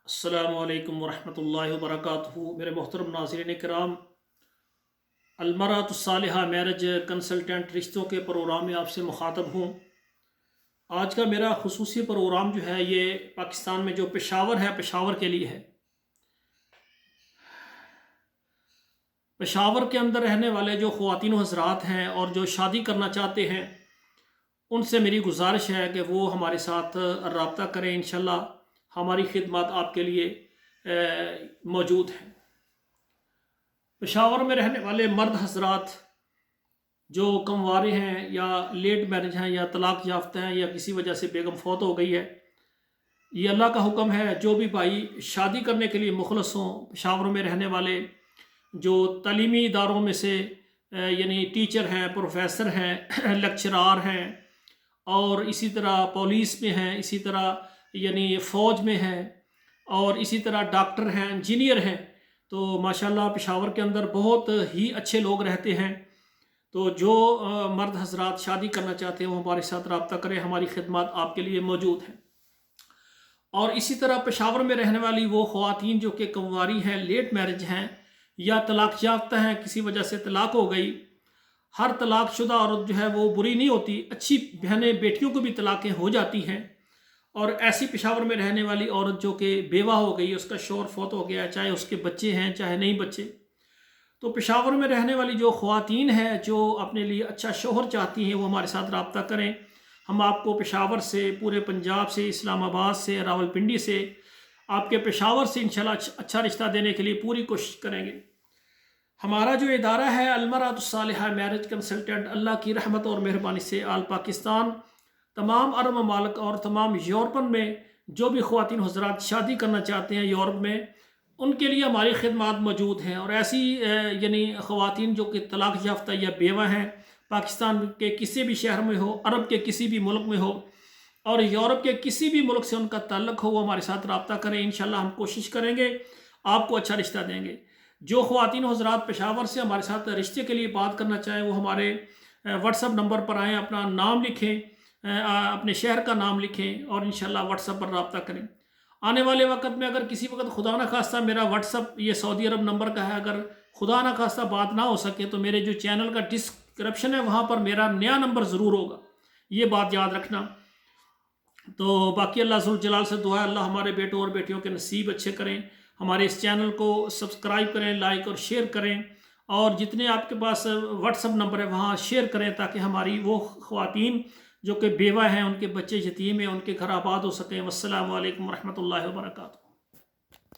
अस्सलामु अलैकुम वरहमतुल्लाहि वबरकातुहू। मेरे मोहतरम नाज़रीन किराम, अलमरातुस्सालिहा मैरिज कंसल्टेंट रिश्तों के प्रोग्राम में आपसे मुखातब हूँ। आज का मेरा खुसूसी प्रोग्राम जो है ये पाकिस्तान में जो पेशावर है, पेशावर के लिए है। पेशावर के अंदर रहने वाले जो ख़वातीन हज़रात हैं और जो शादी करना चाहते हैं, उनसे मेरी गुजारिश है कि वो हमारे साथ रब्ता करें। इंशाल्लाह हमारी खिदमत आपके लिए मौजूद हैं। पेशावर में रहने वाले मर्द हजरात जो कमवारे हैं या लेट मैरिज हैं या तलाक याफ्ता हैं या किसी वजह से बेगम फौत हो गई है, ये अल्लाह का हुक्म है। जो भी भाई शादी करने के लिए मुखलस हों, पेशावर में रहने वाले जो तालीमी इदारों में से यानी टीचर हैं, प्रोफेसर हैं, लेक्चरार हैं और इसी तरह पुलिस में हैं, इसी तरह यानी फ़ौज में हैं और इसी तरह डॉक्टर हैं, इंजीनियर हैं, तो माशाल्लाह पेशावर के अंदर बहुत ही अच्छे लोग रहते हैं। तो जो मर्द हजरात शादी करना चाहते हैं वो हमारे साथ रब्ता करें, हमारी खिदमत आपके लिए मौजूद है। और इसी तरह पेशावर में रहने वाली वो ख़वातीन जो कि कंवारी हैं, लेट मैरिज हैं या तलाक याफ्ता हैं, किसी वजह से तलाक हो गई। हर तलाक शुदा औरत जो है वो बुरी नहीं होती, अच्छी बहनें बेटियों को भी तलाक़ें हो जाती हैं। और ऐसी पेशावर में रहने वाली औरत जो कि बेवा हो गई, उसका शौहर फौत हो गया, चाहे उसके बच्चे हैं चाहे नहीं बच्चे, तो पेशावर में रहने वाली जो ख़वातीन हैं जो अपने लिए अच्छा शौहर चाहती हैं वो हमारे साथ रब्ता करें। हम आपको पेशावर से, पूरे पंजाब से, इस्लामाबाद से, रावलपिंडी से, आपके पेशावर से इंशाल्लाह अच्छा रिश्ता देने के लिए पूरी कोशिश करेंगे। हमारा जो इदारा है अलमरातुस्सालिहा मैरिज कंसल्टेंट, अल्लाह की रहमत और मेहरबानी से आल पाकिस्तान, तमाम अरब ममालिक और तमाम यूरोपन में जो भी ख़वातीन हज़रात शादी करना चाहते हैं यूरोप में, उनके लिए हमारी खिदमत मौजूद हैं। और ऐसी यानी ख़वातीन जो कि तलाक याफ्ता या बेवा हैं, पाकिस्तान के किसी भी शहर में हो, अरब के किसी भी मुल्क में हो और यूरोप के किसी भी मुल्क से उनका ताल्लुक़ हो, वो हमारे साथ रब्ता करें। इंशाल्लाह हम कोशिश करेंगे आपको अच्छा रिश्ता देंगे। जो ख़वातीन हज़रात पेशावर से हमारे साथ रिश्ते के लिए बात करना चाहें वो हमारे व्हाट्सअप नंबर पर आएँ, अपना नाम लिखें, अपने शहर का नाम लिखें और इंशाल्लाह व्हाट्सअप पर रब्ता करें। आने वाले वक्त में अगर किसी वक्त खुदा न खास्ता मेरा व्हाट्सअप ये सऊदी अरब नंबर का है, अगर खुदा न खास्ता बात ना हो सके तो मेरे जो चैनल का डिस्क्रिप्शन है वहाँ पर मेरा नया नंबर ज़रूर होगा, ये बात याद रखना। तो बाकी अल्लाह ज़ुल जलाल से दुआ है अल्लाह हमारे बेटों और बेटियों के नसीब अच्छे करें। हमारे इस चैनल को सब्सक्राइब करें, लाइक और शेयर करें और जितने आपके पास व्हाट्सअप नंबर है वहाँ शेयर करें ताकि हमारी वो ख़वातीन जो कि बेवा हैं, उनके बच्चे यतीम हैं, उनके घर आबाद हो सकें। वस्सलामु अलैकुम रहमतुल्लाहि व बरकातुहू।